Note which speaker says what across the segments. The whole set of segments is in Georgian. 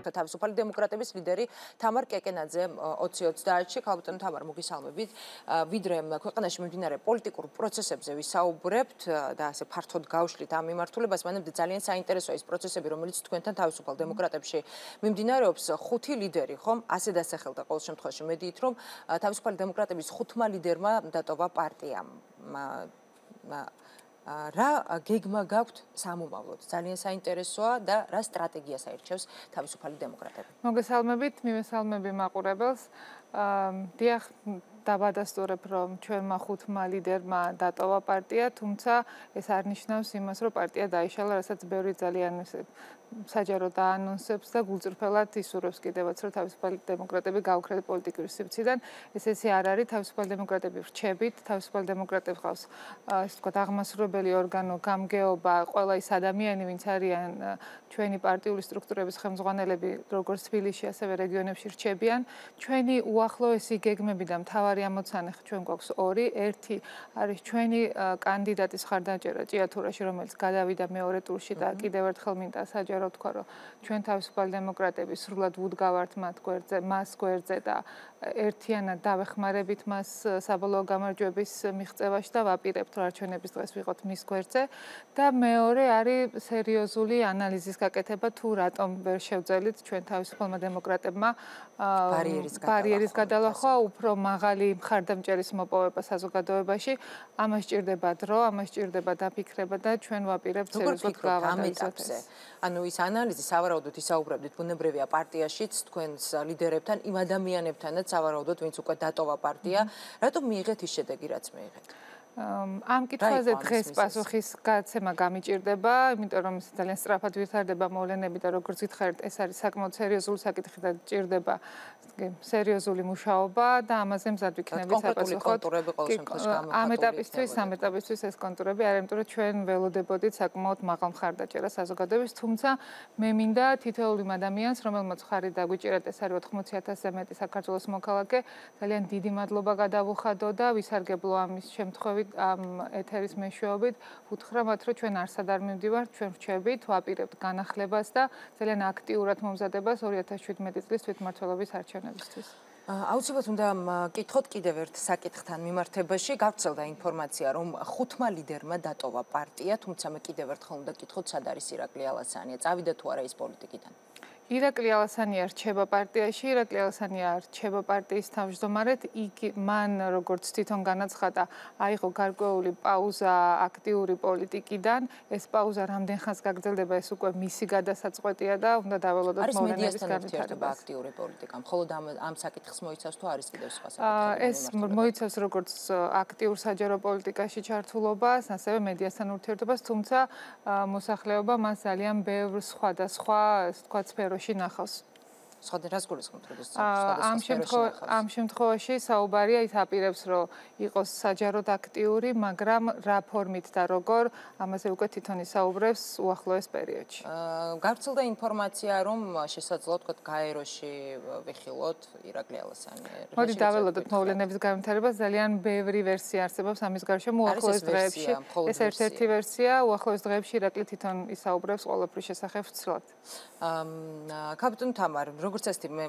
Speaker 1: თუმცა თავისუფალი დემოკრატების ლიდერი თამარ კეკენაძე 2030-ში. ქალბატონო თამარ, მოგესალმებით. ვიდრე ქვეყანაში მიმდინარე პოლიტიკურ პროცესებზე ვისაუბრებთ და ასე ფართოდ გავშლით ამ მიმართულებას, მანამდე ძალიან საინტერესოა ის პროცესები, რომელიც თქვენთან თავისუფალ დემოკრატებში მიმდინარეობს. 5 ლიდერი, ხომ? ასე დასახელდა ყოველ შემთხვევაში მედიით, რომ თავისუფალი დემოკრატების 5 ლიდერმა დატოვა პარტია. რა გეგმა გაქვთ სამომავლოდ? ძალიან საინტერესოა და რა სტრატეგიას აირჩევს თავისუფალი დემოკრატები?
Speaker 2: მოგესალმებით, მივესალმები მაყურებელს. დიახ, დავადასტურებ, რომ ჩვენმა 5 ლიდერმა დატოვა პარტია, თუმცა ეს არ ნიშნავს იმას, რომ პარტია დაიშალა, რასაც ბევრი ძალიან საჯარო დაანონსებს და გულწრფელად ისურვებს კიდევაც, რომ თავისუფალი დემოკრატები გაუქმდა პოლიტიკური სივრციდან. ესე არ არის, თავისუფალი დემოკრატები რჩებით, თავისუფალი დემოკრატები ყავს, ასე ვთქვათ, აღმასრულებელი ორგანო, გამგეობა, ყველა ის ადამიანი, ვინც არიან ჩვენი პარტიული სტრუქტურების ხელმძღვანელები, როგორც თბილისში, ასევე რეგიონებში რჩებიან. ჩვენი უახლოესი გეგმები და მთავარი ამოცანა ჩვენ გვაქვს 2. ერთი არის ჩვენი კანდიდატის ხარდაჭერა ჭიათურაში, რომელიც გადავიდა მეორე ტურში და კიდევ ერთხელ მინდა საჯარო თქვა, რომ ჩვენ თავისუფალი დემოკრატები სრულად ვუდგავართ მას გვერდზე და ერთიანად დავეხმარებით მას საბოლოო გამარჯვების მიღწევაში და ვაპირებთ, რომ არჩევნების დღეს ვიყოთ მის გვერდზე. და მეორე არის სერიოზული ანალიზის გაკეთება, თუ რატომ ვერ შევძელით ჩვენ თავისუფალმა დემოკრატებმა ბარიერის გადალახვა, უფრო მაღალი მხარდამჭერის მოპოვება საზოგადოებაში. ამას სჭირდება დრო, ამას სჭირდება დაფიქრება და ჩვენ ვაპირებთ სერიოზულად გავანალიზოთ.
Speaker 1: ანუ ის ანალიზი სავარაუდოდ ისაუბრებდით ბუნებრივია პარტიაშიც თქვენს ლიდერებთან, იმ ადამიანებთანაც სავარაუდოდ, ვინც უკვე დატოვა პარტია. რატომ მიიღეთ ის შედეგი, რაც მიიღეთ?
Speaker 2: ამ კითხვაზე დღეს პასუხის გაცემა გამიჭირდება, იმიტომ რომ ძალიან სწრაფად ვითარდება მოვლენები და როგორც გითხარით, ეს არის საკმაოდ სერიოზული საკითხი და ჭირდება სერიოზული მუშაობა და ამაზე მზად ვიქნებით საპასუხოდ. ამ ეტაპისთვის ეს კონტურები არ, იმიტომ რომ ჩვენ ველოდებოდით საკმაოდ მაღალ მხარდაჭერას საზოგადოების, თუმცა მე მინდა თითოეულ იმ ადამიანს, რომელმაც ხარი დაგვიჭირეთ, ეს არის 80,000-ზე მეტი საქართველოს მოქალაქე, ძალიან დიდი მადლობა გადავუხადო და ვისარგებლო ამის შემთხვევით ამ ეთერის მეშვეობით ვუთხრამათ, რომ ჩვენ არსად არ მივდივართ, ჩვენ ვრჩებით, ვაპირებთ განახლებას და ძალიან აქტიურად მომზადებას 2017 წლის თვითმმართველობის არჩევნებისთვის.
Speaker 1: აუცილებლად უნდა კითხოთ კიდევ ერთ საკითხთან მიმართებაში. გავრცელდა ინფორმაცია, რომ 5 ლიდერმა დატოვა პარტია, თუმცა მე კიდევ ერთხელ უნდა კითხოთ, სად არის ირაკლი ალასანია? წავიდა თუ არა ის პოლიტიკიდან?
Speaker 2: ირაკლი ალასანია რჩება პარტიაში, ირაკლი ალასანია რჩება პარტიის თავმჯდომარედ. მან, როგორც თვითონ განაცხადა, აიღო გარკვეული პაუზა აქტიური პოლიტიკიდან. ეს პაუზა რამდენ ხანს გაგრძელდება, ეს უკვე მისი გადასაწყვეტია და უნდა დაველოდოთ მოვლენების განვითარება.
Speaker 1: აქტიური პოლიტიკა, მხოლოდ ამ საკითხს მოიცავს თუ არის კიდევ სხვა საკითხი?
Speaker 2: ეს მოიცავს როგორც აქტიურ საჯარო პოლიტიკაში ჩართულობას, ასევე მედიასთან ურთიერთობას, თუმცა მოსახლეობა მას ძალიან ბევრ სხვადასხვა, ასე ვთქვათ, სფეროში ნახავს.
Speaker 1: რას გულისხმობთ,
Speaker 2: ამ შემთხვევაში საუბარია ის აპირებს, რომ იყოს საჯაროდ აქტიური, მაგრამ რა ფორმით და როგორ, ამაზე უკვე თვითონ ისაუბრებს უახლოეს პერიოდში.
Speaker 1: გავრცელდა ინფორმაცია, რომ შესაძლოა თქვა გაეროში ვიხილოთ ირაკლი ალასანია.
Speaker 2: მოდი დაველოდოთ მოვლენების განვითარებას, ძალიან ბევრი ვერსია არსებობს ამის გარშემო უახლოეს დღეებში. ეს ერთ-ერთი ვერსია, უახლოეს დღეებში ირაკლი თვითონ ისაუბრებს ყველაფრის შესახებ ცვლად.
Speaker 1: ქალბატონო თამარ, როგორც ესეთი მე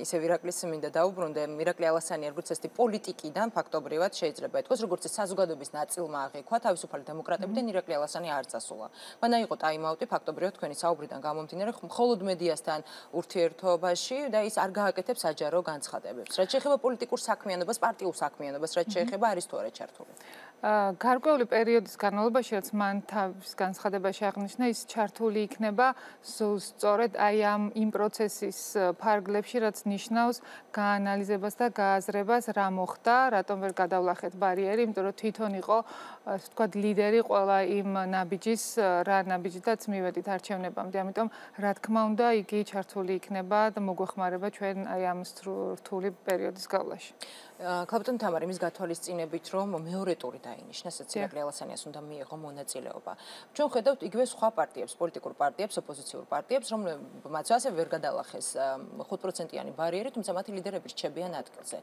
Speaker 1: ისე ირაკლის მინდა დაუბრუნდე, ირაკლი ალასანია როგორც ესეთი პოლიტიკიდან ფაქტობრივად შეიძლება ითქვას, როგორც საზოგადოების ნაწილმა აღიქვა თავისუფალი დემოკრატებიდან ირაკლი ალასანია არ წასულა. მან აიღო ტაიმაუტი ფაქტობრივად თქვენი საუბრიდან გამომდინარე, მხოლოდ მედიასთან ურთიერთობაში და ის არ გააკეთებს საჯარო განცხადებებს. რაც შეეხება პოლიტიკურ საქმიანობას, პარტიულ საქმიანობას, რაც შეეხება არის თუ არა ჩართული?
Speaker 2: გარკვეული პერიოდის განმავლობაში, რაც მან თავის განცხადებაში აღნიშნა, ის ჩართული იქნება სწორედ აი იმ პროცესის ფარგლებში, რაც ნიშნავს გაანალიზებას და გააზრებას, რა მოხდა, რატომ ვერ გადავლახეთ ბარიერი, იმიტომ რომ თვითონ იყო, ასე ვთქვათ, ლიდერი ყველა იმ ნაბიჯის, რა ნაბიჯითაც მივედით არჩევნებამდე. ამიტომ, რა თქმა უნდა, იგი ჩართული იქნება და მოგვეხმარება ჩვენ აი ამ რთული პერიოდის გავლაში.
Speaker 1: ქალბატონო თამარ, იმის გათვალისწინებით, რომ მეორე ტური დაინიშნა, სადაც ირაკლი ალასანიას უნდა მიიღო მონაწილეობა. ჩვენ ხედავთ იგივე სხვა პარტიებს, პოლიტიკურ პარტიებს, ოპოზიციურ პარტიებს, რომლებმაც ასევე ვერ გადაალახეს 5%-იანი ბარიერი, თუმცა მათი ლიდერები რჩებიან ადგილზე.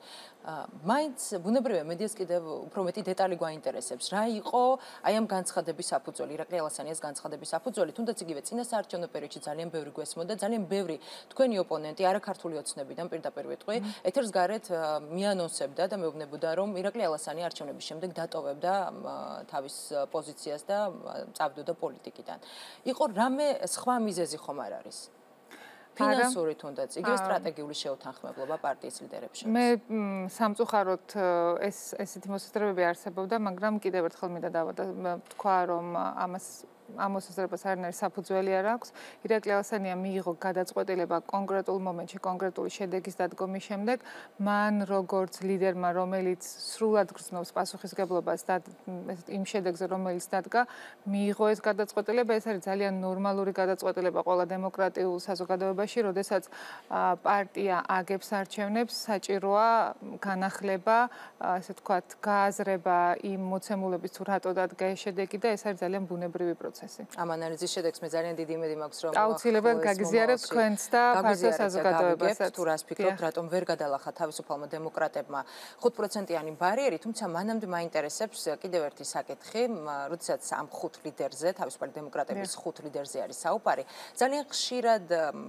Speaker 1: მაინც ბუნებრივია მედიას კიდევ უფრო მეტი დეტალი გვაინტერესებს. რა იყო აი ამ განცხადების საფუძველი, ირაკლი ალასანიას განცხადების საფუძველი, თუნდაც იგივე წინასაარჩევნო პერიოდში ძალიან ბევრი გვესმოდა, ძალიან ბევრი თქვენი ოპონენტი, არაქართული ოცნებიდან პირდაპირ ვიტყვი, ეთერს გარეთ მიანონსებდა და მეუბნებოდა, რომ ირაკლი ალასანი არჩევნების შემდეგ დატოვებდა თავის პოზიციას და წავდოდა პოლიტიკიდან. იყო რამე სხვა მიზეზი ხომ არ არის? ფინანსური თუნდაც, იგივე სტრატეგიული შეუთანხმებლობა პარტიის ლიდერებს შორის.
Speaker 2: მე სამწუხაროდ ესეთი მოსაზრებები არსებობდა, მაგრამ კიდევ ერთხელ მინდა თქვა, რომ ამ მოსაზრებას არანაირი საფუძველი არ აქვს. ირაკლი ალასანია მიიღო გადაწყვეტილება კონკრეტულ მომენტში, კონკრეტული შედეგის დადგომის შემდეგ, მან როგორც ლიდერმა, რომელიც სრულად გრძნობს პასუხისგებლობას და იმ შედეგზე, რომელიც დადგა, მიიღო ეს გადაწყვეტილება. ეს არის ძალიან ნორმალური გადაწყვეტილება ყველა დემოკრატიულ საზოგადოებაში, როდესაც პარტია აგებს არჩევნებს, საჭიროა განახლება, ასე ვთქვათ, გააზრება იმ მოცემულების თუ რატო დადგა ეს შედეგი და ეს არის ძალიან ბუნებრივი პროცესი.
Speaker 1: ამ ანალიზის შედეგს მე ძალიან დიდი იმედი მაქვს, რომ
Speaker 2: აუცილებლად გაგიზიარებთ თქვენც და ფართო საზოგადოებასაც.
Speaker 1: თუ რას ფიქრობთ, რატომ ვერ გადალახა თავისუფალმა დემოკრატებმა 5%-იანი ბარიერი, თუმცა მანამდე მაინტერესებს კიდევ ერთი საკითხი, როდესაც ამ 5 ლიდერზე, თავისუფალი დემოკრატების 5 ლიდერზე არის საუბარი, ძალიან ხშირად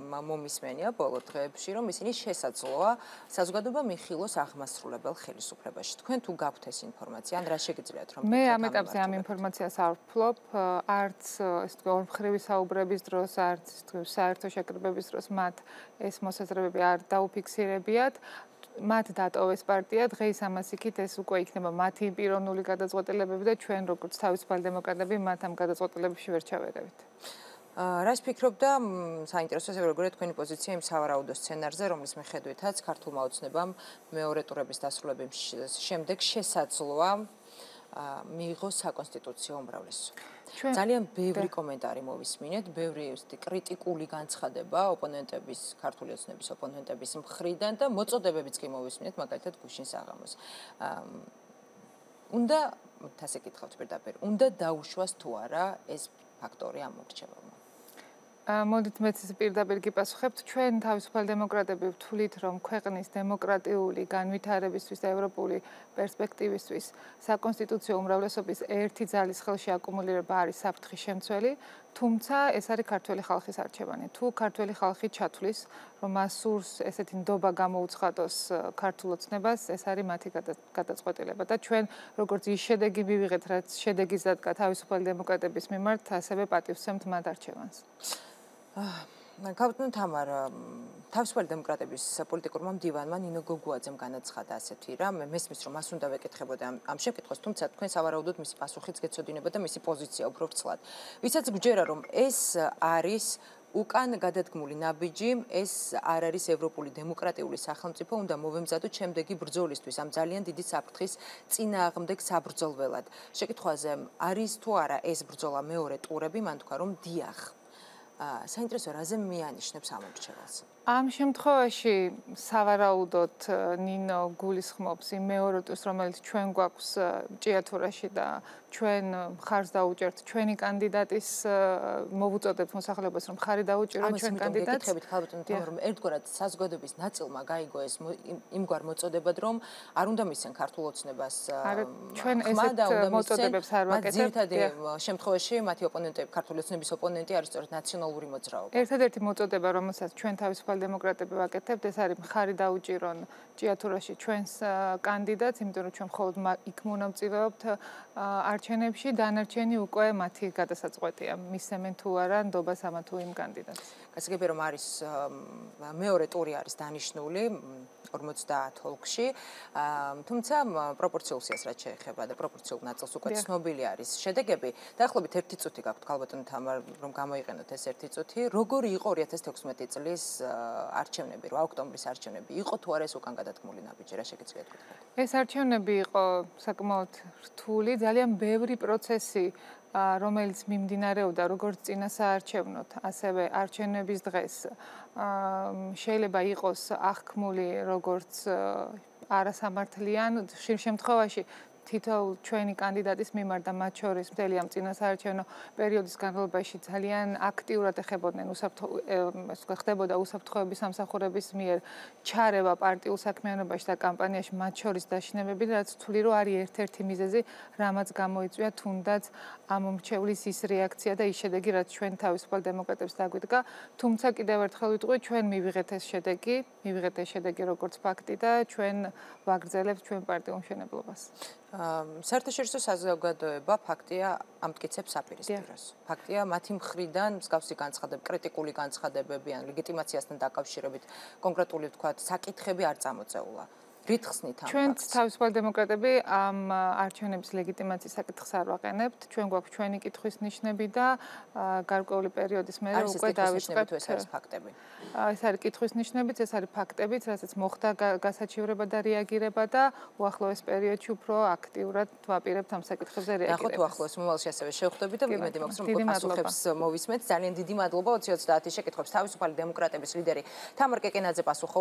Speaker 1: მომისმენია ბოლო დღეებში, რომ ისინი შესაძლოა საზოგადოება მიხილოს აღმასრულებელ ხელისუფლებაში. თქვენ თუ გაქვთ ეს ინფორმაცია, ან რა შეგიძლიათ რომ
Speaker 2: მე ამ ეტაპზე ამ ინფორმაციას არ ვფლობ, არც ეს თქვა ორმხრივი საუბრების დროს, არც საერთო შეკრებების დროს მათ ეს მოსაზრებები არ დაუფიქსირებიათ. მათ დატოვეს პარტია, დღეს ამას იქით ეს უკვე იქნება მათი პიროვნული გადაწყვეტილებები და ჩვენ როგორც თავისუფალი დემოკრატები მათ ამ გადაწყვეტილებებში ვერ ჩავერევით.
Speaker 1: რას ფიქრობ და საინტერესოა ასევე როგორია თქვენი პოზიცია იმ სავარაუდო სცენარზე, რომლის მიხედვითაც ქართულმა ოცნებამ მეორე ტურების დასრულების შემდეგ შესაძლოა მიიღოს საკონსტიტუციო უმრავლესობა. ძალიან ბევრი კომენტარი მოვისმინეთ, ბევრი კრიტიკული განცხადება ოპონენტების, ქართული ოცნების ოპონენტების მხრიდან და მოწოდებებიც კი მოვისმინეთ, მაგალითად გუშინ საღამოს. უნდა ასე კითხავთ პირდაპირ, უნდა დაუშვას თუ არა ეს ფაქტორი ამ მორჩევალმა.
Speaker 2: მოდით მეც პირდაპირ გიპასუხებთ. ჩვენ თავისუფალი დემოკრატები ვთვლით, რომ ქვეყნის დემოკრატიული განვითარებისთვის და ევროპული პერსპექტივისთვის საკონსტიტუციო უმრავლესობის ერთი ძალის ხელში აკუმულირება არის საფრთხის შემცველი, თუმცა ეს არის ქართველი ხალხის არჩევანი. თუ ქართველი ხალხი ჩათვლის, რომ მას სურს ესეთი ნდობა გამოუცხადოს ქართულ ოცნებას, ეს არის მათი გადაწყვეტილება და ჩვენ როგორც ის შედეგი მივიღეთ, რაც შედეგის დადგა თავისუფალი დემოკრატების მიმართ, ასევე პატივსცემთ მათ არჩევანს.
Speaker 1: კაპიტან თამარ, თავისუფალი დემოკრატების პოლიტიკურმა მდივანმა ნინო გოგუაძემ განაცხადა ასეთი რამ, მესმის რომ მას უნდა ვეკითხებოდა ამ შეკითხვას, თუმცა თქვენ სავარაუდოდ მისი პასუხიც გეცოდინებოდა და მისი პოზიცია უფრო ვრცლად. ვისაც გჯერა რომ ეს არის უკან გადადგმული ნაბიჯი, ეს არ არის ევროპული დემოკრატიული სახელმწიფო, უნდა მოვემზადოთ შემდეგი ბრძოლისთვის, ამ ძალიან დიდი საფრთხის წინააღმდეგ საბრძოლველად. შეკითხვაზე არის თუ არა ეს ბრძოლა მეორე ტურები, მან თქვა რომ დიახ. საინტერესო რაზე მიანიშნებს ამ მორჩევალს?
Speaker 2: ამ შემთხვევაში სავარაუდოდ ნინო გულისხმობს იმ მეორე ტურს, რომელიც ჩვენ გვაქვს ჭიათურაში და ჩვენ მხარს დაუჭერთ ჩვენი კანდიდატის მოვუწოდებთ მოსახლეობას, რომ მხარი დაუჭიროთ ჩვენ კანდიდატს.
Speaker 1: გეკითხებით ქალბატონ თამარ, რომ ერთგვარად საზოგადოების ნაწილმა გაიგო ეს იმგვარ მოწოდებად, რომ არ უნდა მისცენ ქართულ ოცნებას
Speaker 2: ჩვენ ესეთ მოწოდებებს არ ვაკეთებთ.
Speaker 1: ძირითადი შემთხვევაში მათი ოპონენტები, ქართული ოცნების ოპონენტი არის სწორედ ნაციონალური მოძრაობა.
Speaker 2: ერთადერთი მოწოდება, რომელსაც ჩვენ თავისუფალი დემოკრატები ვაკეთებთ, ეს არის მხარი დაუჭირონ ჭიათურაში ჩვენს კანდიდატს, იმიტომ რომ ჩვენ მხოლოდ იქ მონაწილეობთ არჩევნებში, დანარჩენი უკვე მათი გადასაწყვეტია, მისცემენ თუ არა ნდობას ამა თუ იმ კანდიდატს.
Speaker 1: გასაგებია რომ არის მეორე ტური არის დანიშნული 50 ოლქში, თუმცა პროპორციულ სიას რაც შეეხება და პროპორციულ ნაწილს უკვე ცნობილი არის შედეგები. დაახლოებით 1 წუთი გაქვთ ქალბატონ თამარ, რომ გამოიყენოთ ეს 1 წუთი. როგორი იყო 2016 წლის არჩევნები, 8 ოქტომბრის არჩევნები? იყო თუ არა ეს უკან გადადგმული ნაბიჯი, რა შეგიძლიათ გითხრათ?
Speaker 2: ეს არჩევნები იყო საკმაოდ რთული, ძალიან ბევრი პროცესი რომელიც მიმდინარეობდა როგორც წინასაარჩევნოდ, ასევე არჩევნების დღეს შეიძლება იყოს აღქმული როგორც არასამართლიან, ხშირ შემთხვევაში თითოეულ ჩვენი კანდიდატის მიმართ და მათ შორის მთელი ამ წინასაარჩევნო პერიოდის განმავლობაში ძალიან აქტიურად ეხებოდნენ ხდებოდა უსაფრთხოების სამსახურების მიერ ჩარევა პარტიულ საქმიანობაში და კამპანიაში მათ შორის დაშინებები, რაც თვლი რომ არის ერთ-ერთი მიზეზი, რამაც გამოიწვია თუნდაც ამ მრჩევლის ის რეაქცია და ის შედეგი, რაც ჩვენ თავისუფალ დემოკრატებს დაგვიდგა, თუმცა კიდევ ერთხელ ვიტყვი, ჩვენ მივიღეთ ეს შედეგი როგორც ფაქტი და ჩვენ ვაგრძელებთ ჩვენ პარტიულ მშენებლობას.
Speaker 1: საერთაშორისო საზოგადოება ფაქტია ამტკიცებს აპირისპიროს. ფაქტია მათი მხრიდან მსგავსი კრიტიკული განცხადებები ან ლეგიტიმაციასთან დაკავშირებით კონკრეტული ვთქვათ საკითხები არ წამოწეულა. რით ხსნით ამ
Speaker 2: ჩვენც თავისუფალ დემოკრატები ამ არჩევნების ლეგიტიმაციის საკითხს არ ვაყენებთ. ჩვენ გვაქვს ჩვენი კითხვის ნიშნები და გარკვეული პერიოდის მერე უკვე დავიწყებთ.
Speaker 1: ეს არის ფაქტები.
Speaker 2: ეს არის კითხვის ნიშნებიც, ეს არის ფაქტებიც, რასაც მოხდა გასაჩივრება და რეაგირება და უახლოეს პერიოდში უფრო აქტიურად ვაპირებთ ამ საკითხებზე რეაგირებას.
Speaker 1: ნახოთ უახლოეს მომავალში ასევე შევხვდებით და იმედი მაქვს, რომ პასუხებს მოვისმენთ. ძალიან დიდი მადლობა 2030 შეკითხვებს თავისუფალი დემოკრატების ლიდერი თამარ კეკენაძე პასუხობდა.